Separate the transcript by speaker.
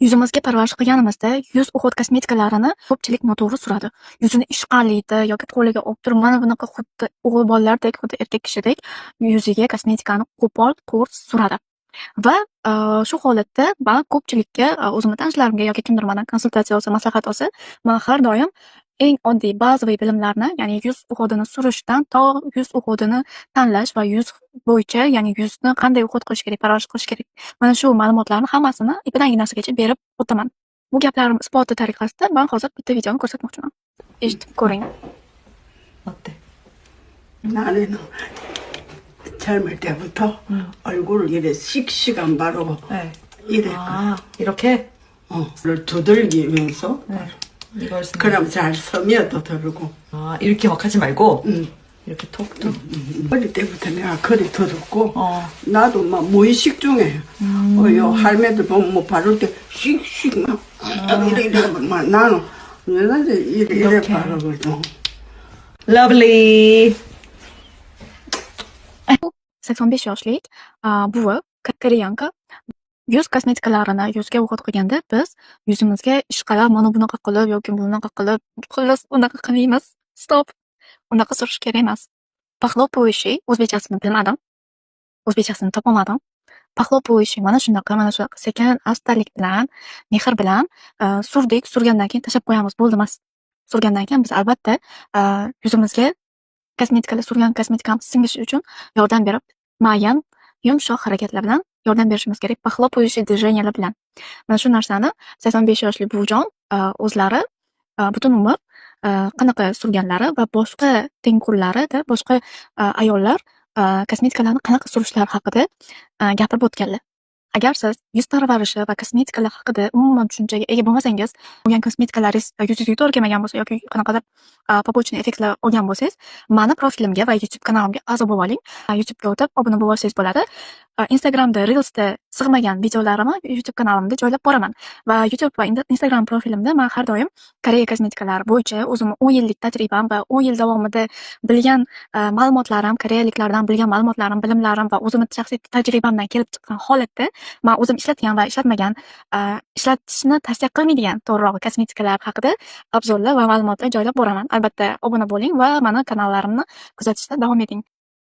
Speaker 1: Yuzimizga parvarish qilganimizda yuz uhud kosmetikalarini ko'pchilik noto'g'ri suradi. Yuzini ishqallaydi yoki qo'liga olib turib mana bunaqa xuddi o'g'il bolalardek, xuddi erkak kishidek yuziga kosmetikani qo'pol, qo'rs suradi. Va shu holatda man ko'pchilikka, o'zimni tanishlarimga yoki kimdir mendan konsultatsiya olsa, maslahat olsa, man har doim eng oddiy bazaviy bilimlarni, ya'ni yuz uhudini surishdan to yuz uhudini tanlash va yuz bo'yicha, ya'ni yuzni qanday uhud qilish kerak, parvarish qilish kerak, mana shu ma'lumotlarni hammasini ipidan ignasigacha berib o'taman. Bu gaplarim isboti tariqasida man hozir bitta videoni ko'rsatmoqchiman. Eshitib ko'ring.
Speaker 2: 어때?
Speaker 3: 나는 젊을 때부터 얼굴을 이래 씩씩한 바로
Speaker 2: 네.
Speaker 3: 이래
Speaker 2: 이렇게?
Speaker 3: 를 두들기면서
Speaker 2: 이걸 쓰면.
Speaker 3: 그럼 잘 스며도 들고
Speaker 2: 이렇게 막 하지 말고
Speaker 3: 응.
Speaker 2: 이렇게 톡톡.
Speaker 3: 어릴 때부터 내가 그리 들었고
Speaker 2: 나도
Speaker 3: 막 무의식 중에 요 할매들 보면 뭐 바를 때 씩씩 막 이래 막 나는 이래
Speaker 2: 이렇게.
Speaker 3: 바르거든.
Speaker 2: 러블리.
Speaker 1: 85 yoshlik buvi, koreyanka yuz kosmetikalarini yuzga o'g'it qilganda biz yuzimizga ishqalab mana bunaqa qilib yoki bunaqa qilib, xullas unaqa qilmaymiz. Stop. Unaqa surish kerak emas. Pahlo poyishi, o'zbekchasini bilmadim. O'zbekchasini topolmadim. Pahlo poyishi mana shunaqa, sekin, astalik bilan, mehr bilan surdik, surgandan keyin tashlab qo'yamiz, bo'ldi emas. Surgandan keyin biz albatta yuzimizga surgan kosmetikamiz singishi uchun yordam berib, muayyan yumshoq harakatlar bilan yordam berishimiz kerak. Pahlo poyishi dvijeniyalar bilan. Mana shu narsani 85 yoshli buvijon o'zlari butun umr qanaqa surganlari va boshqa tengqurlarida boshqa ayollar kosmetikalarni qanaqa surishlari haqida gapirib o'tganlar. Agar siz yuz parvarishi va kosmetikalar haqida umuman tushunchaga ega bo'lmasangiz, olgan kosmetikalaringiz yuzingizga to'g'ri kelmagan bo'lsa yoki qanaqadir побочный effektlar olgan bo'lsangiz, mani profilimga va YouTube kanalimga a'zo bo'lib oling. YouTube'ga o'tib obuna bo'lib olsangiz bo'ladi. Instagramda, Reelsda sig'magan videolarimni YouTube kanalimda joylab boraman va YouTube va Instagram profilimda men har doim Koreya kosmetikalari bo'yicha o'zimning 10 yillik tajribam va 10 yil davomida bilgan ma'lumotlarim, koreyaliklardan bilgan ma'lumotlarim, bilimlarim va o'zimning shaxsiy tajribamdan kelib chiqqan holatda men o'zim ishlatgan va ishlatmagan, ishlatishni tavsiya qilmaydigan to'g'rirog'i kosmetikalar haqida obzorlar va ma'lumotlar joylab boraman. Albatta obuna bo'ling va meni kanallarimni kuzatishda davom eting.